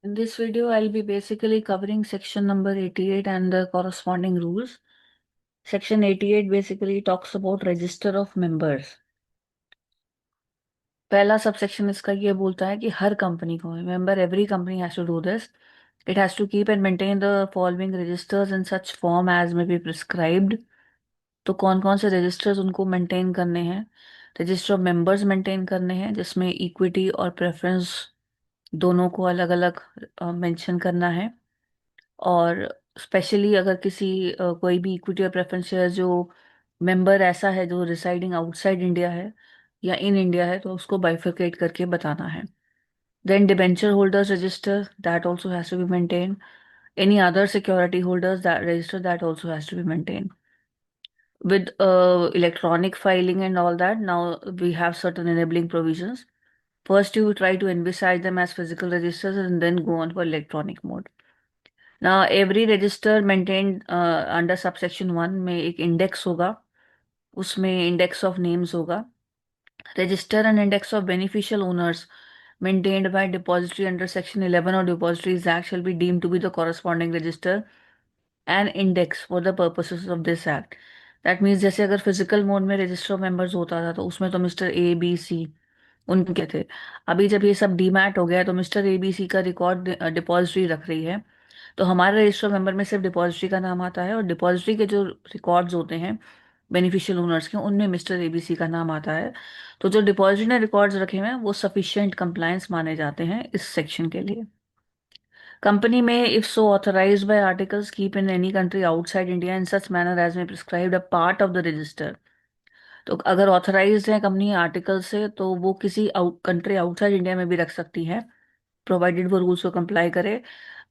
In this video, I'll be basically covering section number 88 and the corresponding rules. Section 88 basically talks about register of members. पहला subsection इसका ये बोलता है कि हर कंपनी को member every company has to do this. It has to keep and maintain the following registers in such form as may be prescribed. तो कौन कौन से रजिस्टर्स उनको मेंटेन करने हैं? रजिस्टर ऑफ मेंबर्स मेंटेन करने हैं जिसमें इक्विटी और प्रेफरेंस दोनों को अलग अलग मेंशन करना है. और स्पेशली अगर कोई भी इक्विटी और प्रेफरेंस शेयर जो मेंबर ऐसा है जो रिसाइडिंग आउटसाइड इंडिया है या इन इंडिया है तो उसको बाइफरकेट करके बताना है. Then debenture holders register that also has to be maintain. Any other security holders that register that also has to be maintain. With electronic filing and all that, now we have certain enabling provisions. First, you try to envisage them as physical registers and then go on for electronic mode. Now, every register maintained under subsection 1 में एक index होगा. उसमें index of names होगा. Register and index of beneficial owners maintained by depository under section 11 of Depositories Act shall be deemed to be the corresponding register and index for the purposes of this act. That means जैसे अगर physical mode में register of members होता था तो उसमें तो mister A B C उनके थे. अभी जब ये सब डीमैट हो गया तो मिस्टर ए बी सी का रिकॉर्ड डिपॉजिटरी रख रही है. तो हमारे रजिस्टर मेंबर में सिर्फ डिपॉजिटरी का नाम आता है और डिपॉजिटरी के जो रिकॉर्ड्स होते हैं बेनिफिशियल ओनर्स के उनमें मिस्टर एबीसी का नाम आता है. तो जो डिपॉजिटरी ने रिकॉर्ड्स रखे हुए हैं वो सफिशिएंट कंप्लायंस माने जाते हैं इस सेक्शन के लिए. कंपनी में if so authorized by articles keep in any country outside India in such manner as may prescribed a part of the register. तो अगर ऑथराइज्ड है कंपनी आर्टिकल से तो वो किसी कंट्री आउटसाइड इंडिया में भी रख सकती है प्रोवाइडेड वो रूल्स को कंप्लाई करे.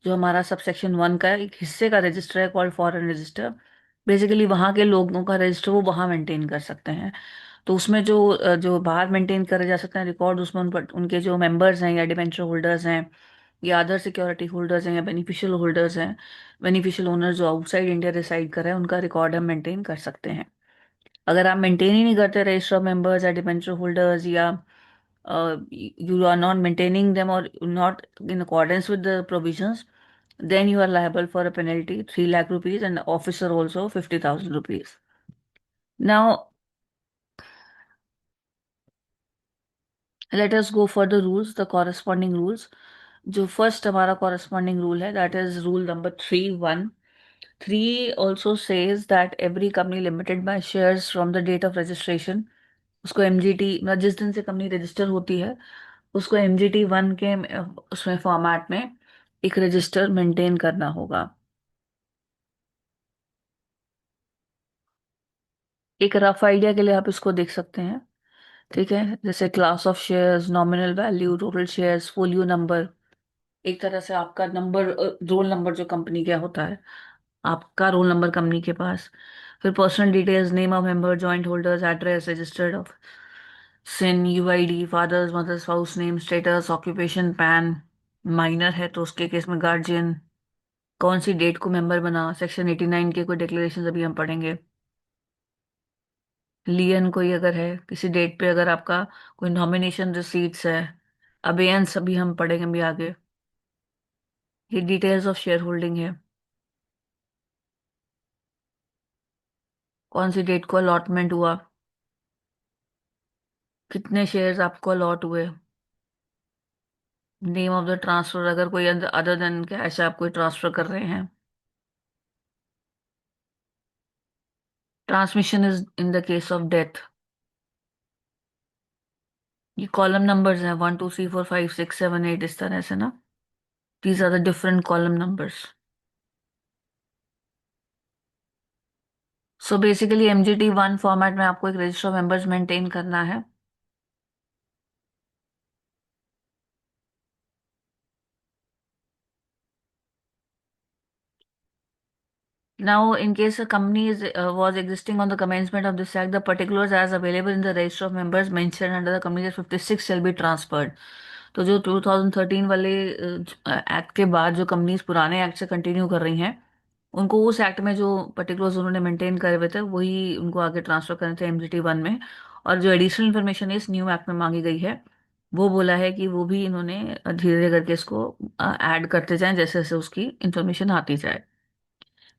जो हमारा सबसेक्शन 1 का एक हिस्से का रजिस्टर है कॉल्ड फॉरेन रजिस्टर. बेसिकली वहाँ के लोगों का रजिस्टर वो वहाँ मेंटेन कर सकते हैं. तो उसमें जो बाहर मेंटेन करे जा सकते हैं रिकॉर्ड उसमें उन पर उनके जो मेंबर्स हैं या डिबेंचर होल्डर्स हैं या अदर सिक्योरिटी होल्डर्स हैं या बेनिफिशियल होल्डर्स हैं. बेनिफिशियल ओनर जो आउटसाइड इंडिया रिसाइड कर रहे हैं उनका रिकॉर्ड हम मेंटेन कर सकते हैं. अगर आप मेंटेन ही नहीं करते रजिस्टर ऑफ मेंबर्स या डिबेंचर होल्डर्स या you are not maintaining them or not in accordance with the provisions, then you are liable for a penalty 3 lakh rupees and officer also 50,000 rupees. Now let us go for the rules, the corresponding rules. जो first हमारा corresponding rule है that is rule number 3(1). 3 also says that every company limited by shares from the date of registration, उसको MGT मतलब जिस दिन से company register होती है उसको एमजीटी 1 के उसमें फॉर्मेट में एक रजिस्टर मेंटेन करना होगा. एक रफ आइडिया के लिए आप इसको देख सकते हैं. ठीक है, जैसे class of shares, nominal value, total shares, folio number. एक तरह से आपका नंबर, रोल नंबर जो कंपनी का होता है, आपका रोल नंबर कंपनी के पास. फिर personal details, name of member, joint holders, address, registered of CIN, UID, father's mother spouse name, status, occupation, PAN. Minor है तो उसके केस में गार्जियन. कौन सी डेट को मेंबर बना, सेक्शन 89 के कोई डिक्लेरेशन अभी हम पढ़ेंगे. लियन कोई अगर है किसी डेट पे, अगर आपका कोई नॉमिनेशन रिसीट्स है. अबेयंस अभी हम पढ़ेंगे अभी आगे. ये डिटेल्स ऑफ शेयर होल्डिंग है. कौन सी डेट को अलॉटमेंट हुआ, कितने शेयर्स आपको अलॉट हुए. नेम ऑफ द ट्रांसफर, अगर कोई अदर देन कैश आप कोई ट्रांसफर कर रहे हैं. Transmission is in the case of death. ये कॉलम नंबर्स हैं 1 2 3 4 5 6 7 8 इस तरह से ना. These are the different column numbers. So basically MGT 1 format में आपको एक रजिस्टर ऑफ मेंबर्स मेंटेन करना है. Now, in case a company was existing on the commencement of this act, the particulars as available in the register of members mentioned under the Companies Act 56 shall be transferred. तो जो 2013 वाले act के बाद जो companies पुराने act से continue कर रही हैं उनको उस एक्ट में जो पर्टिकुलर्स उन्होंने मेंटेन करे हुए थे वही उनको आगे ट्रांसफर करने थे एमजीटी 1 में. और जो एडिशनल इन्फॉर्मेशन इस न्यू एक्ट में मांगी गई है वो बोला है कि वो भी इन्होंने धीरे धीरे करके इसको ऐड करते जाएं जैसे जैसे उसकी इंफॉर्मेशन आती जाए।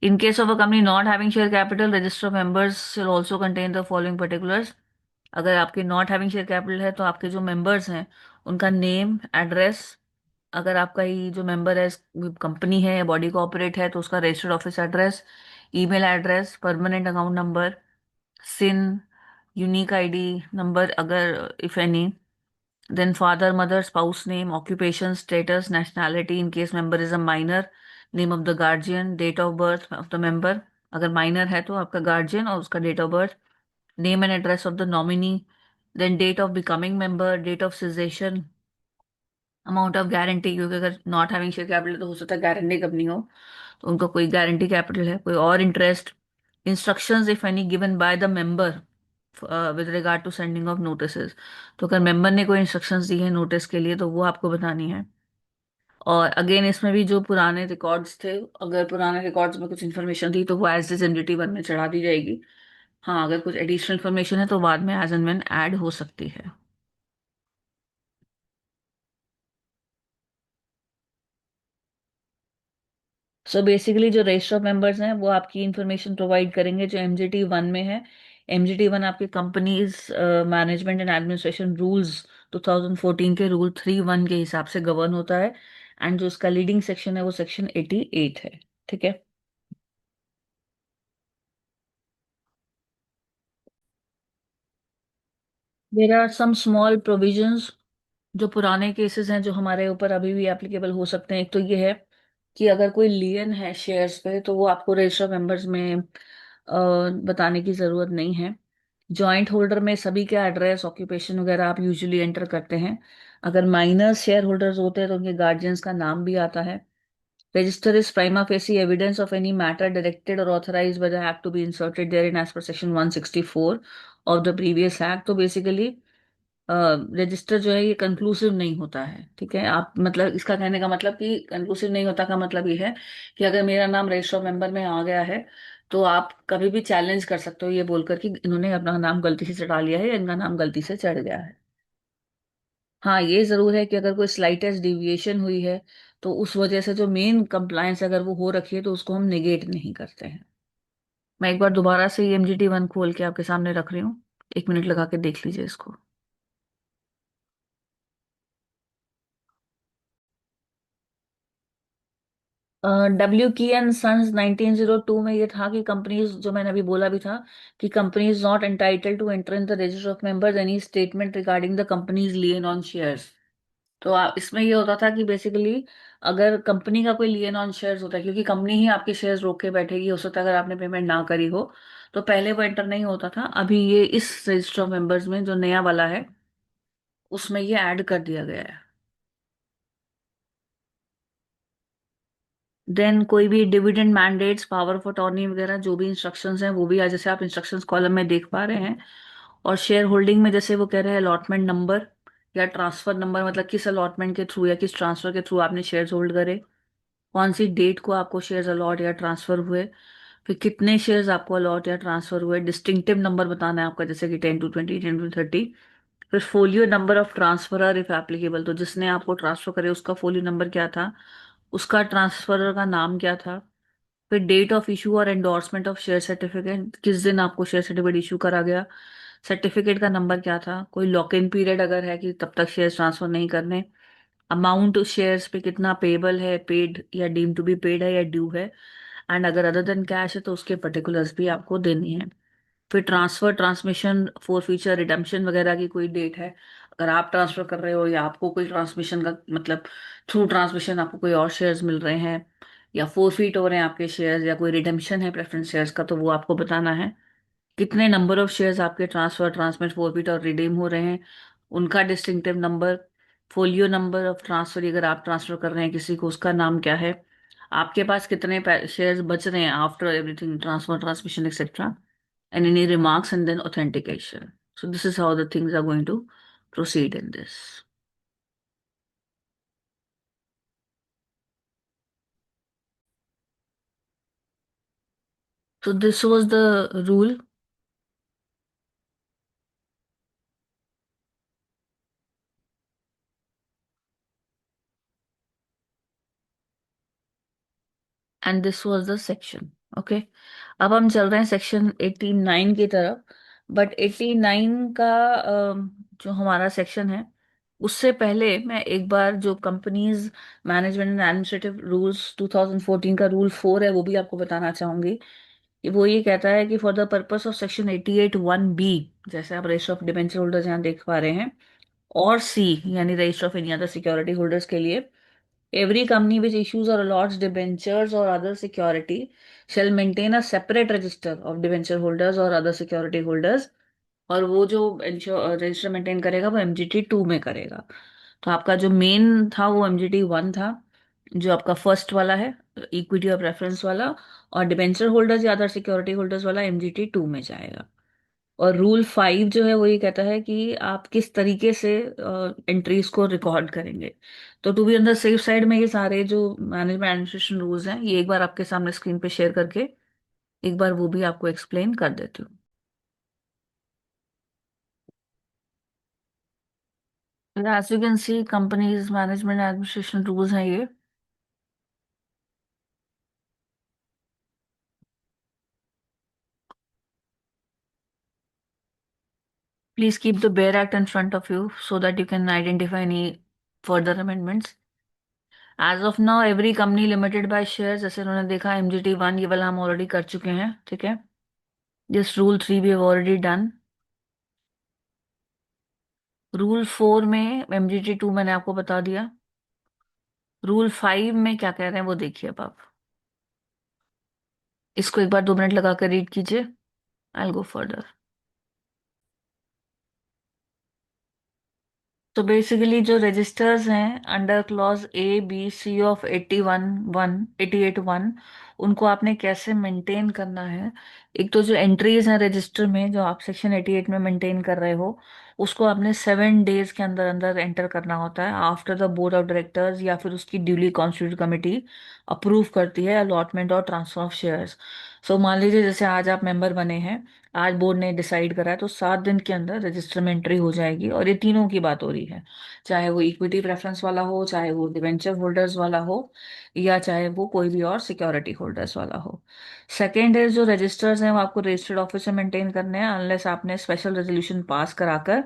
In case of a company not having share capital, register of members will also contain the following particulars. अगर आपके नॉट हैविंग शेयर कैपिटल है तो आपके जो मेंबर्स हैं उनका नेम, एड्रेस, अगर आपका ये जो मेंबर है कंपनी है या बॉडी कॉर्पोरेट है तो उसका registered office address, email address, permanent account number, CIN, unique ID number अगर if any, then father, mother, spouse name, occupation, status, nationality in case member is a minor, name of the guardian, date of birth of the member, अगर minor है तो आपका guardian और उसका date of birth, name and address of the nominee, then date of becoming member, date of cessation, amount of guarantee, क्योंकि अगर not having share capital तो हो सकता है गारंटी कंपनी हो तो उनका कोई गारंटी कैपिटल है, कोई और interest, instructions if any given by the member with regard to sending of notices, तो अगर मेंबर ने कोई इंस्ट्रक्शंस दी है नोटिस के लिए तो वो आपको बतानी है। और अगेन इसमें भी जो पुराने रिकॉर्ड्स थे, अगर पुराने रिकॉर्ड्स में कुछ इन्फॉर्मेशन थी तो वो एज इज एनडीटी वन में चढ़ा दी जाएगी। हाँ, अगर कुछ एडिशनल इन्फॉर्मेशन है तो बाद में एज एंड व्हेन ऐड हो सकती है। सो बेसिकली जो रजिस्टर ऑफ मेंबर्स हैं वो आपकी इंफॉर्मेशन प्रोवाइड करेंगे जो एमजीटी वन में है। एमजीटी वन आपके companies management and administration rules 2014 के रूल 3(1) के हिसाब से गवर्न होता है। एंड जो उसका लीडिंग सेक्शन है वो सेक्शन 88 है। ठीक है। There are some small provisions जो पुराने केसेस हैं जो हमारे ऊपर अभी भी एप्लीकेबल हो सकते हैं। एक तो ये है कि अगर कोई लियन है शेयर्स पे तो वो आपको रजिस्टर मेंबर्स में बताने की जरूरत नहीं है। जॉइंट होल्डर में सभी के एड्रेस, ऑक्यूपेशन वगैरह आप यूजुअली एंटर करते हैं। अगर माइनर शेयर होल्डर्स होते हैं तो उनके गार्जियंस का नाम भी आता है। Register is prima facie evidence of any matter directed और authorised by the act to be inserted therein as per section 164 of the previous act. तो बेसिकली रजिस्टर जो है ये कंक्लूसिव नहीं होता है। ठीक है, आप मतलब इसका कहने का मतलब कि कंक्लूसिव नहीं होता का मतलब ये है कि अगर मेरा नाम रजिस्टर मेंबर में आ गया है तो आप कभी भी चैलेंज कर सकते हो ये बोलकर कि इन्होंने अपना नाम गलती से चढ़ा लिया है या इनका नाम गलती से चढ़ गया है। हाँ, ये जरूर है कि अगर कोई स्लाइटेस्ट डिविएशन हुई है तो उस वजह से जो मेन कंप्लायंस अगर वो हो रखी है तो उसको हम निगेट नहीं करते हैं। मैं एक बार दोबारा से एमजीटी वन खोल के आपके सामने रख रही हूँ, 1 मिनट लगा के देख लीजिए इसको। डब्ल्यू की एंड सन्स 1902 में ये था कि कंपनीज, जो मैंने अभी बोला भी था कि companies not entitled to enter in the register of members any statement regarding the company's lien on shares. तो इसमें ये होता था कि बेसिकली अगर कंपनी का कोई लियन ऑन शेयर्स होता है, क्योंकि कंपनी ही आपके शेयर्स रोक के बैठेगी, हो सकता है अगर आपने पेमेंट ना करी हो, तो पहले वो एंटर नहीं होता था। अभी ये इस रजिस्टर ऑफ मेंबर्स में जो नया वाला है उसमें ये ऐड कर दिया गया है। देन कोई भी dividend mandates, power of attorney वगैरह जो भी इंस्ट्रक्शंस हैं वो भी आज जैसे आप इंस्ट्रक्शंस कॉलम में देख पा रहे हैं। और शेयर होल्डिंग में जैसे वो कह रहे हैं अलॉटमेंट नंबर या ट्रांसफर नंबर, मतलब किस अलॉटमेंट के थ्रू या किस ट्रांसफर के थ्रू आपने शेयर्स होल्ड करे, कौन सी डेट को आपको शेयर्स अलॉट या ट्रांसफर हुए, फिर कितने शेयर्स आपको अलॉट या ट्रांसफर हुए, डिस्टिंक्टिव नंबर बताना है आपका जैसे कि 10 to 20, 10 to 30। फिर folio number of transferor if applicable, तो जिसने आपको ट्रांसफर करे उसका फोलियो नंबर क्या था, उसका ट्रांसफरर का नाम क्या था। फिर डेट ऑफ इशू और एंडोर्समेंट ऑफ शेयर सर्टिफिकेट, किस दिन आपको शेयर सर्टिफिकेट इशू करा गया, सर्टिफिकेट का नंबर क्या था, कोई लॉक इन पीरियड अगर है कि तब तक शेयर ट्रांसफर नहीं करने, अमाउंट शेयर्स पे कितना पेबल है, पेड या डीम टू बी पेड है या ड्यू है, एंड अगर अदर देन कैश है तो उसके पर्टिकुलर्स भी आपको देनी है। फिर transfer, transmission, four feature, redemption वगैरह की कोई डेट है, अगर आप ट्रांसफर कर रहे हो या आपको कोई ट्रांसमिशन का मतलब थ्रू ट्रांसमिशन आपको कोई और शेयर्स मिल रहे हैं या फोरफीट हो रहे हैं आपके शेयर्स या कोई रिडेम्पशन है प्रेफरेंस शेयर्स का, तो वो आपको बताना है। कितने नंबर ऑफ शेयर्स आपके ट्रांसफर, ट्रांसमिट, फोरफीट और रिडीम हो रहे हैं, उनका distinctive number, folio number of transfer, अगर आप ट्रांसफर कर रहे हैं किसी को उसका नाम क्या है, आपके पास कितने शेयर्स बच रहे हैं after everything transfer, transmission etcetera, and any remarks and then authentication. So this is how the things are going to proceed in this. So this was the rule. And this was the section. Okay, अब हम चल रहे हैं section 89 की तरफ। But 89 का जो हमारा सेक्शन है, उससे पहले मैं एक बार जो companies management and administrative rules 2014 का रूल 4 है वो भी आपको बताना चाहूंगी। कि वो ये कहता है कि for the purpose of section 88(1)(b), जैसे आप रजिस्टर ऑफ डिबेंचर होल्डर्स यहाँ देख पा रहे हैं, और सी यानी register of any other security holders के लिए, every company which issues or allots debentures or other security shall maintain a separate register of debenture holders or other security holders। और वो जो रजिस्टर मेंटेन करेगा वो MGT 2 में करेगा। तो आपका जो मेन था वो MGT 1 था, जो आपका फर्स्ट वाला है, इक्विटी ऑफ रेफरेंस वाला। और डिबेंचर होल्डर्स या अदर सिक्योरिटी होल्डर्स वाला MGT 2 में जाएगा। और रूल 5 जो है वो ये कहता है कि आप किस तरीके से एंट्रीज को रिकॉर्ड करेंगे। तो to be on the safe side में ये सारे जो मैनेजमेंट एडमिनिस्ट्रेशन रूल्स हैं ये एक बार आपके सामने स्क्रीन पे शेयर करके एक बार वो भी आपको एक्सप्लेन कर देती हूँ। As you can see companies management administration rules हैं ये। Please keep the bare act in front of you so that you can identify any further amendments. As of now every company limited by share, जैसे उन्होंने देखा MGT 1 ये वाला हम already कर चुके हैं, ठीक है। दिस रूल 3 भी हैव ऑलरेडी डन। रूल 4 में MGT 2 मैंने आपको बता दिया। रूल 5 में क्या कह रहे हैं वो देखिए अब आप। इसको एक बार 2 मिनट लगा कर रीड कीजिए। आई गो फर्दर। तो बेसिकली जो रजिस्टर्स हैं under clause A B C of 88(1) उनको आपने कैसे मेंटेन करना है। एक तो जो एंट्रीज हैं रजिस्टर में जो आप सेक्शन 88 में मेंटेन कर रहे हो, उसको आपने 7 डेज के अंदर अंदर एंटर करना होता है after the board of directors या फिर उसकी ड्यूली कॉन्स्टिट्यूटेड कमिटी अप्रूव करती है अलॉटमेंट और ट्रांसफर ऑफ शेयर्स। सो मान लीजिए जैसे आज आप मेंबर बने हैं, आज बोर्ड ने डिसाइड करा है, तो 7 दिन के अंदर रजिस्टर में एंट्री हो जाएगी। और ये तीनों की बात हो रही है, चाहे वो इक्विटी प्रेफरेंस वाला हो, चाहे वो डिवेंचर होल्डर्स वाला हो, या चाहे वो कोई भी और सिक्योरिटी होल्डर्स वाला हो। सेकेंड है जो रजिस्टर्स हैं वो आपको रजिस्टर्ड ऑफिस में मेंटेन करने हैं अनलेस आपने स्पेशल रेजोल्यूशन पास कराकर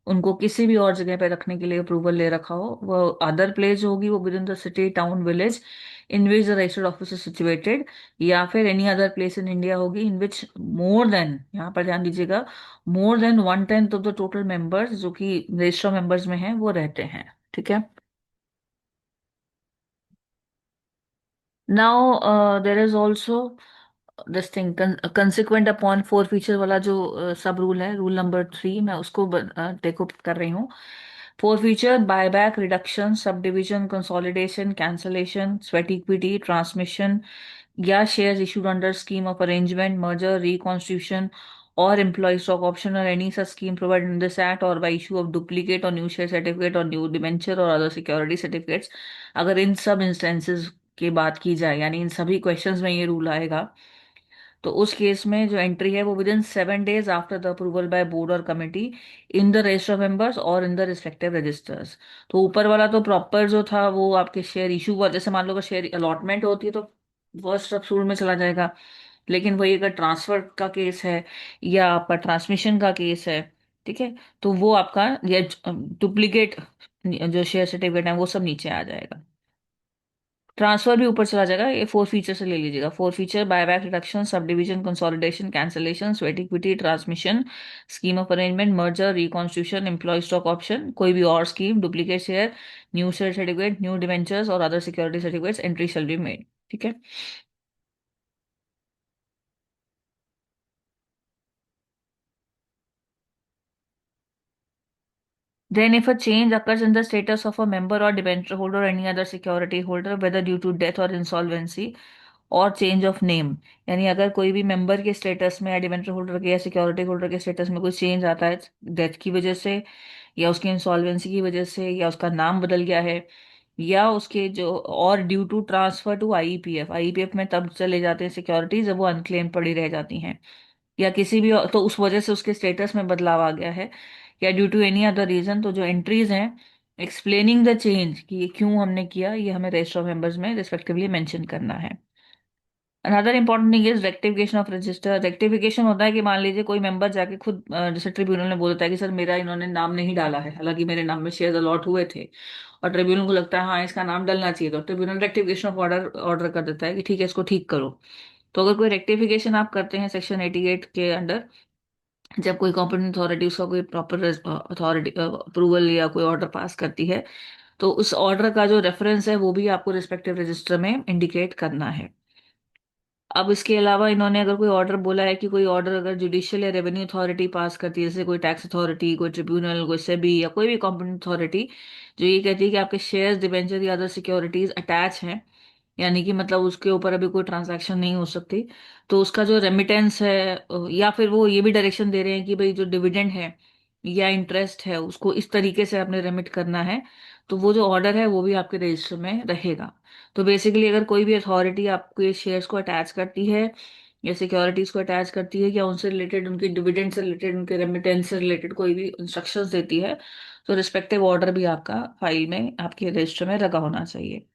उनको किसी भी और जगह पे रखने के लिए अप्रूवल ले रखा हो। वो अदर प्लेस होगी वो with in the city town village in which the registered office is situated, या फिर any other place in India होगी इन विच मोर देन, यहाँ पर ध्यान दीजिएगा, more than 1/10 of the total members जो कि रजिस्टर मेंबर्स में हैं वो रहते हैं, ठीक है। Now there is also this thing consequent upon four feature वाला जो सब रूल है, रूल नंबर 3, मैं उसको टेक अप कर रही हूँ। Forfeiture buyback, reduction, subdivision, consolidation, cancellation, sweat equity, transmission या shares issued under scheme of arrangement, merger, reconstitution और एम्प्लॉय स्टॉक ऑप्शन और any such scheme provided in this act, और by issue of duplicate और new share certificate और new debenture और other security certificates. अगर इन सब इंस्टेंसेस की बात की जाए यानी इन सभी क्वेश्चंस में ये रूल आएगा, तो उस केस में जो एंट्री है वो within 7 days after the approval by board और committee in the register of members और इन द रिस्पेक्टिव रजिस्टर्स। तो ऊपर वाला तो प्रॉपर जो था वो आपके शेयर इशू हुआ, जैसे मान लो अगर शेयर अलॉटमेंट होती है तो फर्स्ट सब रूल में चला जाएगा। लेकिन वही अगर ट्रांसफर का केस है या आपका ट्रांसमिशन का केस है, ठीक है, तो वो आपका या डुप्लीकेट जो शेयर सर्टिफिकेट है वो सब नीचे आ जाएगा। ट्रांसफर भी ऊपर चला जाएगा। ये फोर फीचर से ले लीजिएगा। Forfeiture buyback, reduction, subdivision, consolidation, cancellation, sweat equity, transmission, scheme of arrangement, merger, reconstitution, employ stock option, कोई भी और scheme, duplicate share, new share certificate, new debentures और other security certificates, entry shall be made, ठीक है। Then, if a change occurs in the status of a member or debenture holder or any other security holder, whether due to death or insolvency और change of name, यानी अगर कोई भी member के status में या डिबेंचर होल्डर के या सिक्योरिटी होल्डर के स्टेटस में कोई चेंज आता है डेथ की वजह से, या उसकी इंसॉल्वेंसी की वजह से, या उसका नाम बदल गया है, या उसके जो और due to transfer to IPF, IPF में तब चले जाते हैं सिक्योरिटीज जब वो अनक्लेम पड़ी रह जाती हैं, या किसी भी तो उस वजह से उसके स्टेटस में बदलाव आ गया है, या due to any other reason, तो जो एंट्रीज हैं एक्सप्लेनिंग द चेंज कि ये क्यों हमने किया, ये हमें रजिस्टर ऑफ मेंबर्स में रिस्पेक्टिवली मेंशन करना है। Another important thing is rectification of register. Rectification होता है कि मान लीजिए कोई मेंबर जाके खुद जैसे ट्रिब्यूनल ने बोलता है कि सर मेरा इन्होंने नाम नहीं डाला है, हालांकि मेरे नाम में शेयर अलॉट हुए थे, और ट्रिब्यूनल को लगता है हाँ इसका नाम डलना चाहिए, तो tribunal rectification of order order कर देता है कि ठीक है इसको ठीक करो। तो अगर कोई रेक्टिफिकेशन आप करते हैं सेक्शन 88 के अंडर, जब कोई कॉम्पिटेंट अथॉरिटी उसका कोई प्रॉपर अथॉरिटी अप्रूवल या कोई ऑर्डर पास करती है, तो उस ऑर्डर का जो रेफरेंस है वो भी आपको रिस्पेक्टिव रजिस्टर में इंडिकेट करना है। अब इसके अलावा इन्होंने अगर कोई ऑर्डर बोला है कि कोई ऑर्डर अगर जुडिशियल या रेवेन्यू अथॉरिटी पास करती है, जैसे कोई टैक्स अथॉरिटी, कोई ट्रिब्यूनल, कोई सेबी या कोई भी कॉम्पिटेंट अथॉरिटी, जो ये कहती है कि आपके शेयर्स, डिबेंचर या अदर सिक्योरिटीज अटैच हैं, यानी कि मतलब उसके ऊपर अभी कोई ट्रांजैक्शन नहीं हो सकती, तो उसका जो रेमिटेंस है, या फिर वो ये भी डायरेक्शन दे रहे हैं कि भाई जो डिविडेंड है या इंटरेस्ट है उसको इस तरीके से आपने रेमिट करना है, तो वो जो ऑर्डर है वो भी आपके रजिस्टर में रहेगा। तो बेसिकली अगर कोई भी अथॉरिटी आपके शेयर्स को अटैच करती है या सिक्योरिटीज को अटैच करती है, या उनसे रिलेटेड, उनकी डिविडेंड से रिलेटेड, उनके रेमिटेंस से रिलेटेड कोई भी इंस्ट्रक्शंस देती है, तो रिस्पेक्टिव ऑर्डर भी आपका फाइल में, आपके रजिस्टर में रखा होना चाहिए।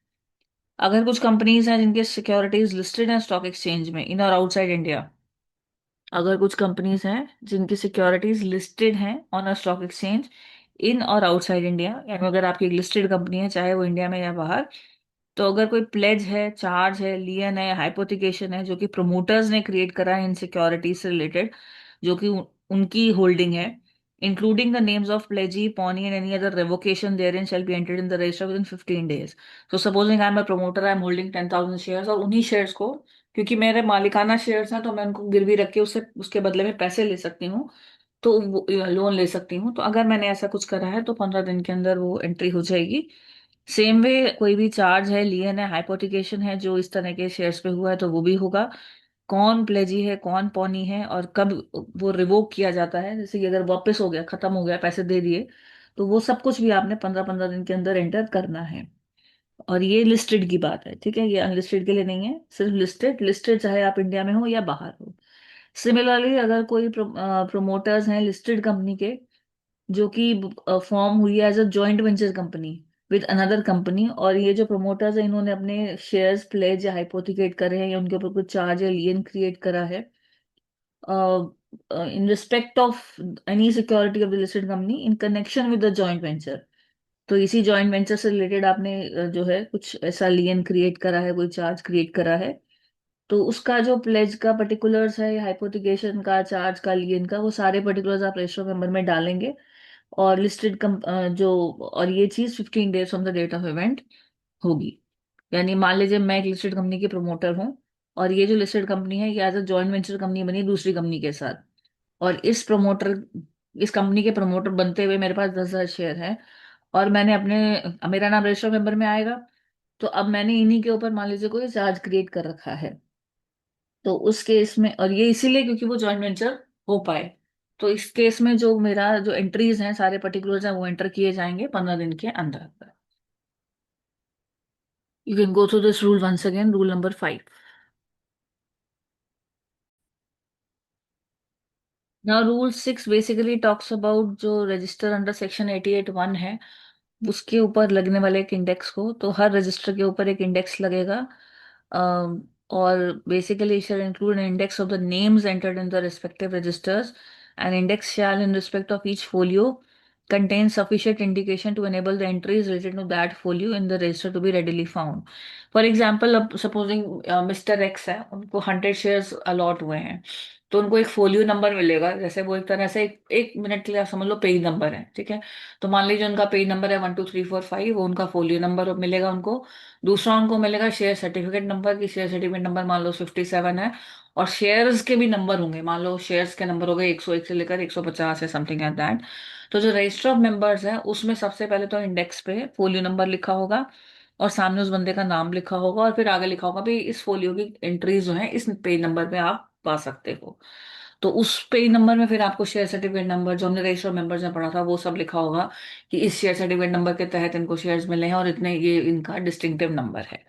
अगर कुछ कंपनीज हैं जिनके सिक्योरिटीज लिस्टेड हैं स्टॉक एक्सचेंज में इन और आउटसाइड इंडिया, अगर कुछ कंपनीज हैं जिनकी सिक्योरिटीज लिस्टेड हैं ऑन अ स्टॉक एक्सचेंज इन और आउटसाइड इंडिया, यानी अगर आपकी एक लिस्टेड कंपनी है चाहे वो इंडिया में या बाहर, तो अगर कोई प्लेज है, चार्ज है, लियन है, हाइपोथिकेशन है जो कि प्रमोटर्स ने क्रिएट करा है इन सिक्योरिटीज से रिलेटेड, जो कि उनकी होल्डिंग है, including the names of pledgee, pawnee and any other revocation therein shall be entered in the register within 15 days। तो supposing I am a promoter, I am holding 10,000 shares, और उन्हीं shares को, क्योंकि मेरे मालिकाना shares हैं तो मैं उनको गिरवी रख के उससे उसके बदले में पैसे ले सकती हूँ, तो लोन ले सकती हूँ, तो अगर मैंने ऐसा कुछ करा है तो 15 दिन के अंदर वो एंट्री हो जाएगी। सेम वे कोई भी चार्ज है, लियन है, हाइपोथिकेशन है जो इस तरह के शेयर्स पे हुआ है तो वो भी होगा। कौन प्लेजी है, कौन पौनी है, और कब वो रिवोक किया जाता है, जैसे कि अगर वापस हो गया, खत्म हो गया, पैसे दे दिए, तो वो सब कुछ भी आपने 15-15 दिन के अंदर एंटर करना है। और ये लिस्टेड की बात है, ठीक है, ये अनलिस्टेड के लिए नहीं है, सिर्फ लिस्टेड। लिस्टेड चाहे आप इंडिया में हो या बाहर हो। सिमिलरली अगर कोई प्रोमोटर्स हैं लिस्टेड कंपनी के, जो कि फॉर्म हुई है as a joint venture company with another company, और ये जो प्रोमोटर्स हैं इन्होंने अपने शेयर्स प्लेज या हाइपोथिकेट करे हैं या उनके ऊपर कुछ चार्ज या लियन क्रिएट करा है in respect of any security of the listed company in connection with the joint venture, तो इसी जॉइंट वेंचर से रिलेटेड आपने जो है कुछ ऐसा लियन क्रिएट करा है, कोई चार्ज क्रिएट करा है, तो उसका जो प्लेज का पर्टिकुलर्स है, हाइपोथिकेशन का, चार्ज का, लियन का, वो सारे पर्टिकुलर्स आप रजिस्टर मेंबर में डालेंगे। और लिस्टेड जो, और ये चीज 15 days from the date of event होगी। यानी मान लीजिए मैं एक लिस्टेड कंपनी की प्रमोटर हूँ, और ये जो लिस्टेड कंपनी है ये as a joint venture company बनी दूसरी कंपनी के साथ, और इस कंपनी के प्रमोटर बनते हुए मेरे पास 10,000 शेयर है, और मैंने मेरा नाम रजिस्टर मेंबर में आएगा, तो अब मैंने इन्हीं के ऊपर मान लीजिए कोई चार्ज क्रिएट कर रखा है, तो उस केस में, और ये इसीलिए क्योंकि वो जॉइंट वेंचर हो पाए, तो इस केस में जो मेरा जो एंट्रीज हैं, सारे पर्टिकुलर्स हैं, वो एंटर किए जाएंगे 15 दिन के अंदर। You can go through this rule once again, rule number 5। Now rule 6 basically talks about जो रजिस्टर अंडर सेक्शन 88(1) है, उसके ऊपर लगने वाले एक इंडेक्स को, तो हर रजिस्टर के ऊपर एक इंडेक्स लगेगा। और basically shall include an index of the names entered in the respective registers. An index shall, in respect of each folio, contain sufficient indication to enable the entries related to that folio in the register to be readily found. For example, अब supposing mister x है, उनको 100 shares allot हुए हैं, तो उनको एक folio number मिलेगा, जैसे वो एक तरह से एक मिनट के लिए आप समझ लो पेज नंबर है, ठीक है। तो मान लीजिए उनका पेज नंबर है 1 2 3 4 5, वो उनका फोलियो नंबर मिलेगा उनको। दूसरा उनको मिलेगा शेयर सर्टिफिकेट नंबर, की शेयर सर्टिफिकेट नंबर मान लो 57 है, और शेयर्स के भी नंबर होंगे, मान लो शेयर्स के नंबर हो गए 101 से लेकर 150 है, समथिंग एट दैट। तो जो रजिस्टर ऑफ मेंबर्स है उसमें सबसे पहले तो इंडेक्स पे फोलियो नंबर लिखा होगा, और सामने उस बंदे का नाम लिखा होगा, और फिर आगे लिखा होगा भाई इस फोलियो की एंट्रीज जो है इस पेज नंबर पे आप पा सकते हो। तो उस पेज नंबर में फिर आपको शेयर सर्टिफिकेट नंबर जो हमने रजिस्टर मेंबर्स में पढ़ा था वो सब लिखा होगा, कि इस शेयर सर्टिफिकेट नंबर के तहत इनको शेयर्स मिले हैं और इतने ये इनका डिस्टिंक्टिव नंबर है।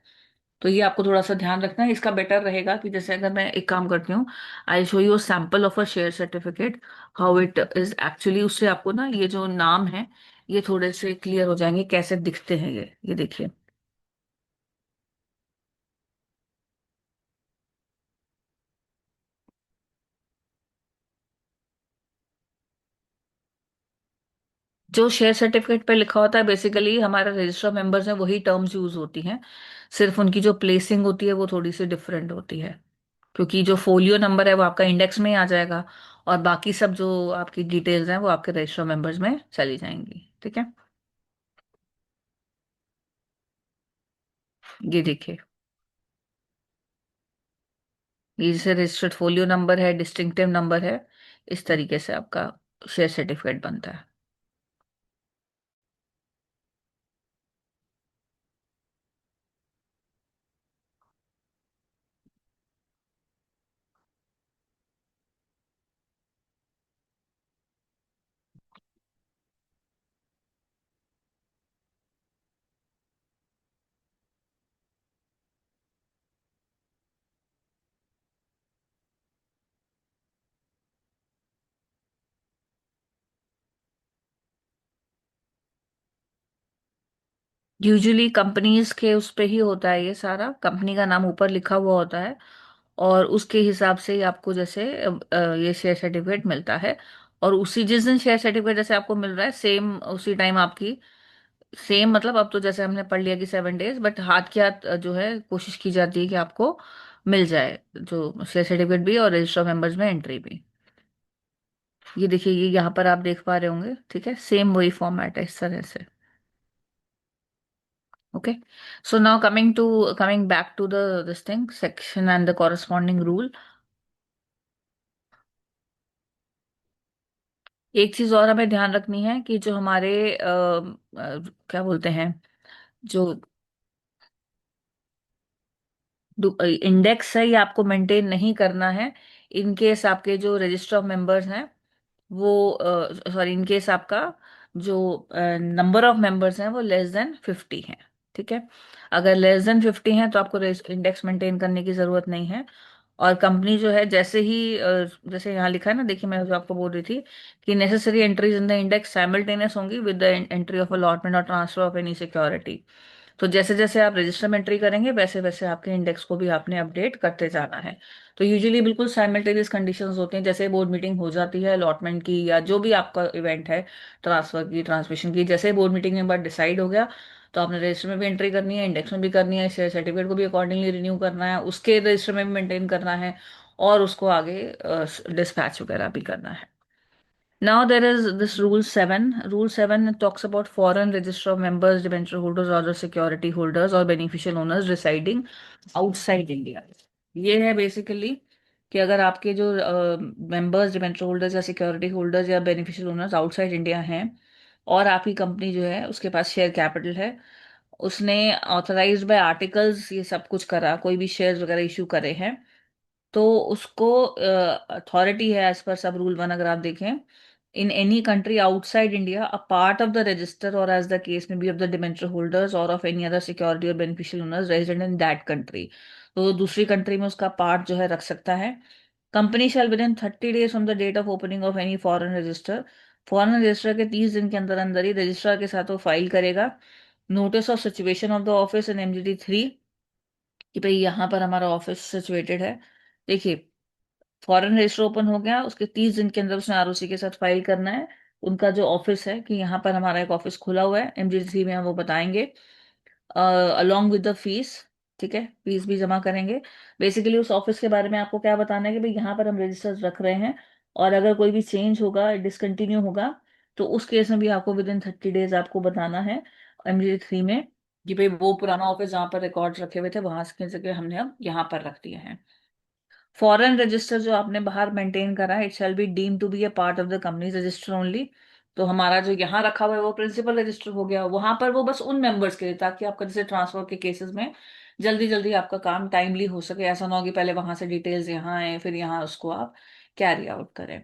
तो ये आपको थोड़ा सा ध्यान रखना है। इसका बेटर रहेगा कि जैसे अगर मैं एक काम करती हूँ, I show you sample of a share certificate, how it is actually, उससे आपको ना ये जो नाम है ये थोड़े से क्लियर हो जाएंगे कैसे दिखते हैं ये देखिए। जो शेयर सर्टिफिकेट पे लिखा होता है बेसिकली हमारा रजिस्टर ऑफ मेंबर्स है, वही टर्म्स यूज होती हैं। सिर्फ उनकी जो प्लेसिंग होती है वो थोड़ी सी डिफरेंट होती है, क्योंकि जो फोलियो नंबर है वो आपका इंडेक्स में ही आ जाएगा, और बाकी सब जो आपकी डिटेल्स हैं वो आपके रजिस्टर ऑफ मेंबर्स में चली जाएंगी। ठीक है, ये देखिए, ये जैसे रजिस्टर्ड फोलियो नंबर है, डिस्टिंक्टिव नंबर है, इस तरीके से आपका शेयर सर्टिफिकेट बनता है। यूजुअली कंपनीज के उस पे ही होता है, ये सारा कंपनी का नाम ऊपर लिखा हुआ होता है, और उसके हिसाब से ही आपको जैसे ये शेयर सर्टिफिकेट मिलता है। और उसी जिस दिन शेयर सर्टिफिकेट जैसे आपको मिल रहा है सेम उसी टाइम आपकी, सेम मतलब अब तो जैसे हमने पढ़ लिया कि 7 डेज, बट हाथ के हाथ जो है कोशिश की जाती है कि आपको मिल जाए जो शेयर सर्टिफिकेट भी और रजिस्टर ऑफ मेंबर्स में एंट्री भी। ये देखिए, ये यहाँ पर आप देख पा रहे होंगे, ठीक है, सेम वही फॉर्मेट है इस तरह से। Okay, so now coming back to the this thing section and the corresponding rule. एक चीज और हमें ध्यान रखनी है कि जो हमारे क्या बोलते हैं, जो इंडेक्स है ये आपको मेंटेन नहीं करना है इन केस आपके जो रजिस्टर ऑफ मेंबर्स हैं वो, सॉरी, इन केस आपका जो नंबर ऑफ मेंबर्स हैं वो लेस देन 50 है। ठीक है, अगर लेस देन 50 है तो आपको इंडेक्स मेंटेन करने की जरूरत नहीं है। और कंपनी जो है जैसे ही जैसे यहाँ लिखा है ना, देखिए मैं जो आपको बोल रही थी कि necessary entries in the index simultaneous होंगी with the entry of allotment और ट्रांसफर ऑफ एनी सिक्योरिटी। तो जैसे जैसे आप रजिस्टर में एंट्री करेंगे वैसे वैसे आपके इंडेक्स को भी आपने अपडेट करते जाना है। तो यूजुअली बिल्कुल साइमल्टेनियस कंडीशंस होती हैं, जैसे बोर्ड मीटिंग हो जाती है अलॉटमेंट की या जो भी आपका इवेंट है, ट्रांसफर की, ट्रांसमिशन की, जैसे बोर्ड मीटिंग के बाद डिसाइड हो गया तो आपने रजिस्टर में भी एंट्री करनी है, इंडेक्स में भी करनी है, शेयर सर्टिफिकेट को भी अकॉर्डिंगली रिन्यू करना है, उसके रजिस्टर में भी मेंटेन करना है, और उसको आगे डिस्पैच वगैरह भी करना है। Now there is this Rule 7. Rule 7 talks about foreign register of members, debenture holders, other security holders or beneficial owners residing outside India. ये है बेसिकली कि अगर आपके जो मेंबर्स, डिबेंचर होल्डर्स या सिक्योरिटी होल्डर्स या बेनिफिशियल ओनर्स आउटसाइड इंडिया हैं, और आपकी कंपनी जो है उसके पास शेयर कैपिटल है, उसने ऑथराइज्ड बाय आर्टिकल्स ये सब कुछ करा, कोई भी शेयर्स वगैरह इशू करे हैं, तो उसको अथॉरिटी है एज पर सब रूल 1, अगर आप देखें, in any country outside India a part of the register और एज द केस में be of the debenture holders और ऑफ एनी अदर सिक्योरिटी और beneficial owners resident in that country, तो दूसरी कंट्री में उसका पार्ट जो है रख सकता है। Company shall within 30 days from the date of opening of any foreign register, foreign register के 30 दिन के अंदर अंदर ही रजिस्ट्रार के साथ वो फाइल करेगा notice of situation of the office in MGT 3, कि भाई यहाँ पर हमारा ऑफिस सिचुएटेड है। देखिए, फॉरेन रजिस्टर ओपन हो गया, उसके 30 दिन के अंदर उसने ROC के साथ फाइल करना है उनका जो ऑफिस है कि यहाँ पर हमारा एक ऑफिस खुला हुआ है MGT 3 में, हम वो बताएंगे अलोंग विद द फीस। ठीक है, फीस भी जमा करेंगे। बेसिकली उस ऑफिस के बारे में आपको क्या बताना है कि भाई यहाँ पर हम रजिस्टर्स रख रहे हैं, और अगर कोई भी चेंज होगा, डिसकंटिन्यू होगा, तो उस केस में भी आपको विद इन 30 डेज आपको बताना है MGT 3 में कि भाई वो पुराना ऑफिस जहाँ पर रिकॉर्ड्स रखे हुए थे वहां की जगह हमने अब यहाँ पर रख दिए हैं। फॉरेन रजिस्टर जो आपने बाहर मेंटेन करा है, it shall be deem to be a part of the company register only. तो हमारा जो यहाँ रखा हुआ है वो प्रिंसिपल रजिस्टर हो गया, वहां पर वो बस उन मेंबर्स के लिए, ताकि आपका जैसे ट्रांसफर के केसेस में जल्दी जल्दी आपका काम टाइमली हो सके, ऐसा ना हो कि पहले वहां से डिटेल्स यहाँ आए फिर यहाँ उसको आप कैरी आउट करें।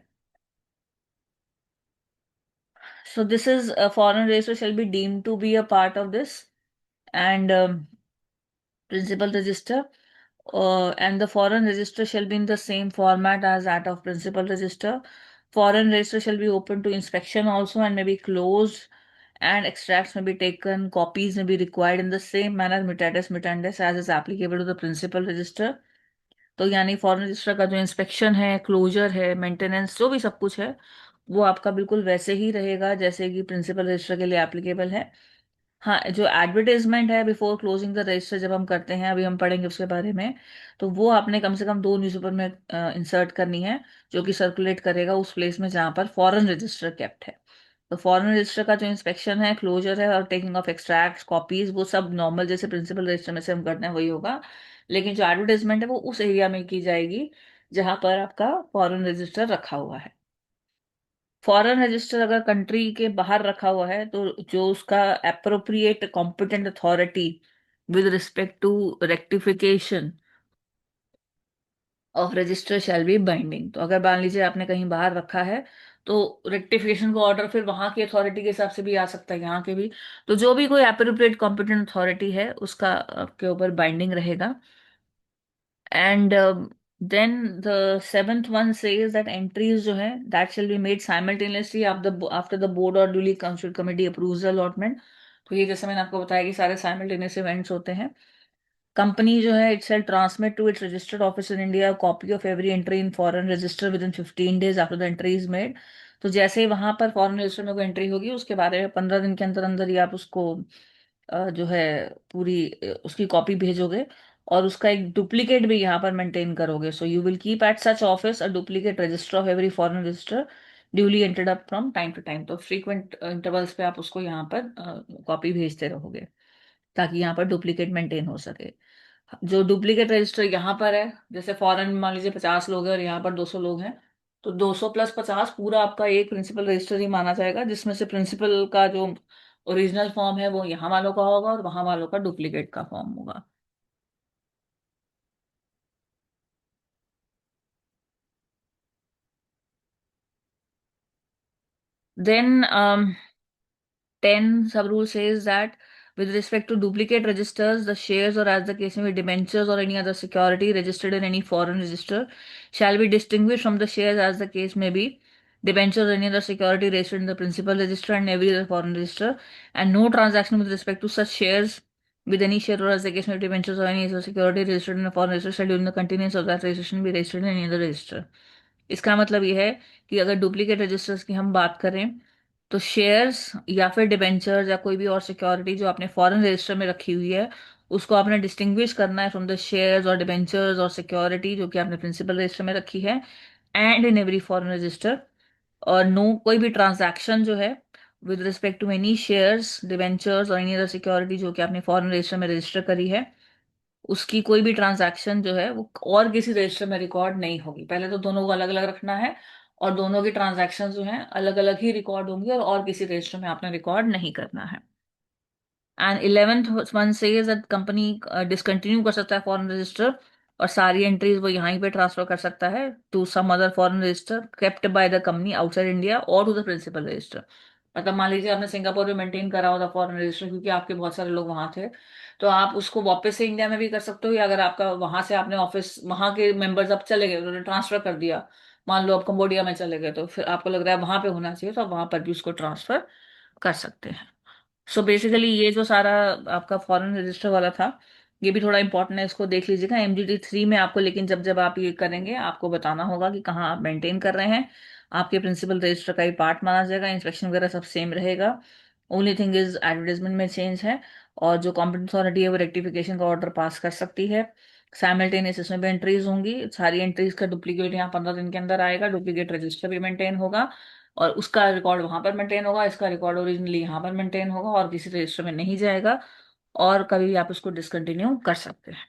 So this is foreign register shall be deem to be a part of this and principal register, and the foreign register shall be in the same format as that of principal register. Foreign register shall be open to inspection also and may be closed, and extracts may be taken, copies may be required in the same manner mutatis mutandis as is applicable to the principal register. तो यानी foreign register का जो inspection है, closure है, maintenance, जो भी सब कुछ है, वो आपका बिल्कुल वैसे ही रहेगा जैसे कि प्रिंसिपल रजिस्टर के लिए एप्लीकेबल है। हाँ, जो एडवर्टाइजमेंट है बिफोर क्लोजिंग द रजिस्टर जब हम करते हैं, अभी हम पढ़ेंगे उसके बारे में, तो वो आपने कम से कम दो न्यूज़पेपर में इंसर्ट करनी है, जो कि सर्कुलेट करेगा उस प्लेस में जहाँ पर फॉरेन रजिस्टर केप्ट है। तो फॉरेन रजिस्टर का जो इंस्पेक्शन है, क्लोजर है और टेकिंग ऑफ एक्सट्रैक्ट कॉपीज, वो सब नॉर्मल जैसे प्रिंसिपल रजिस्टर में से हम करते हैं वही होगा। लेकिन जो एडवर्टाइजमेंट है वो उस एरिया में की जाएगी जहां पर आपका फॉरेन रजिस्टर रखा हुआ है। फॉरेन रजिस्टर अगर कंट्री के बाहर रखा हुआ है तो जो उसका appropriate competent authority with respect to rectification of register shall be binding. तो अगर मान लीजिए आपने कहीं बाहर रखा है, तो रेक्टिफिकेशन का ऑर्डर फिर वहां की अथॉरिटी के हिसाब से भी आ सकता है, यहाँ के भी। तो जो भी कोई एप्रोप्रिएट कॉम्पिटेंट अथॉरिटी है उसका आपके ऊपर बाइंडिंग रहेगा। And then the seventh one says that entries जो है that shall be made simultaneously after the board और duly council committee approves the allotment. तो ये जैसे मैंने आपको बताया कि सारे साइमल्टेनियस इवेंट्स होते हैं। कंपनी जो है it shall transmit to its registered office in India copy of every entry in foreign register within 15 days after the entry is made. तो जैसे ही वहां पर फॉरेन रजिस्टर में कोई एंट्री होगी उसके बारे में 15 दिन के अंदर अंदर ही आप उसको जो है पूरी उसकी कॉपी भेजोगे, और उसका एक डुप्लीकेट भी यहाँ पर मेंटेन करोगे। So you will keep at such office a duplicate register of every foreign register duly entered up from time to time. तो फ्रीक्वेंट इंटरवल्स पे आप उसको यहाँ पर कॉपी भेजते रहोगे ताकि यहाँ पर डुप्लीकेट मेंटेन हो सके। जो डुप्लीकेट रजिस्टर यहाँ पर है, जैसे फॉरेन में मान लीजिए 50 लोग हैं और यहाँ पर 200 लोग हैं, तो 200 + 50 पूरा आपका एक प्रिंसिपल रजिस्टर ही माना जाएगा, जिसमें से प्रिंसिपल का जो ओरिजिनल फॉर्म है वो यहाँ वालों का होगा और वहाँ वालों का डुप्लीकेट का फॉर्म होगा। Then 10 sub-rule says that with respect to duplicate registers, the shares or as the case may be debentures or any other security registered in any foreign register shall be distinguished from the shares as the case may be debentures or any other security registered in the principal register and every other foreign register, and no transaction with respect to such shares with any share or as the case may be debentures or any other security registered in a foreign register shall during the continuance of that registration be registered in any other register। इसका मतलब यह है कि अगर duplicate registers की हम बात करें, तो शेयर्स या फिर डिबेंचर्स या कोई भी और सिक्योरिटी जो आपने फॉरेन रजिस्टर में रखी हुई है, उसको आपने डिस्टिंग्विश करना है फ्रॉम द शेयर्स और डिबेंचर्स और सिक्योरिटी जो कि आपने प्रिंसिपल रजिस्टर में रखी है and in every foreign register. और नो कोई भी ट्रांजैक्शन जो है with respect to any shares debentures और एनी अदर सिक्योरिटी जो कि आपने फॉरेन रजिस्टर में रजिस्टर करी है, उसकी कोई भी ट्रांजैक्शन जो है वो और किसी रजिस्टर में रिकॉर्ड नहीं होगी। पहले तो दोनों को अलग अलग रखना है, और दोनों की ट्रांजैक्शन जो हैं अलग अलग ही रिकॉर्ड होंगी और किसी रजिस्टर में आपने रिकॉर्ड नहीं करना है। And 11th one says that company discontinue कर सकता है फॉरेन रजिस्टर, और सारी एंट्रीज वो यहीं पे ट्रांसफर कर सकता है to some other foreign register kept by the company outside India और टू द प्रिंसिपल रजिस्टर। मतलब मान लीजिए आपने सिंगापुर में मेंटेन करा हुआ था फॉरेन रजिस्टर क्योंकि आपके बहुत सारे लोग वहां थे, तो आप उसको वापस से इंडिया में भी कर सकते हो, या अगर आपका वहां से आपने ऑफिस वहां के मेंबर्स अब चले गए, उन्होंने ट्रांसफर कर दिया, मान लो आप कंबोडिया में चले गए, तो फिर आपको लग रहा है वहां पे होना चाहिए, तो आप वहां पर भी उसको ट्रांसफर कर सकते हैं। सो बेसिकली ये जो सारा आपका फॉरेन रजिस्टर वाला था, ये भी थोड़ा इंपॉर्टेंट है, इसको देख लीजिएगा MGT 3 में आपको। लेकिन जब जब आप ये करेंगे आपको बताना होगा कि कहाँ आप मेंटेन कर रहे हैं। आपके प्रिंसिपल रजिस्टर का ही पार्ट माना जाएगा, इंस्पेक्शन वगैरह सब सेम रहेगा। ओनली थिंग इज एडवर्टाइजमेंट में चेंज है, और जो कॉम्पिटेंट अथॉरिटी है वो रेक्टिफिकेशन का ऑर्डर पास कर सकती है। साइमल्टेनियस इसमें भी एंट्रीज होंगी, सारी एंट्रीज का डुप्लीकेट यहाँ 15 दिन के अंदर आएगा, डुप्लीकेट रजिस्टर भी मेंटेन होगा, और उसका रिकॉर्ड वहां पर मेंटेन होगा, इसका रिकॉर्ड ओरिजिनली यहाँ पर मेंटेन होगा और किसी रजिस्टर में नहीं जाएगा, और कभी भी आप उसको डिसकंटिन्यू कर सकते हैं।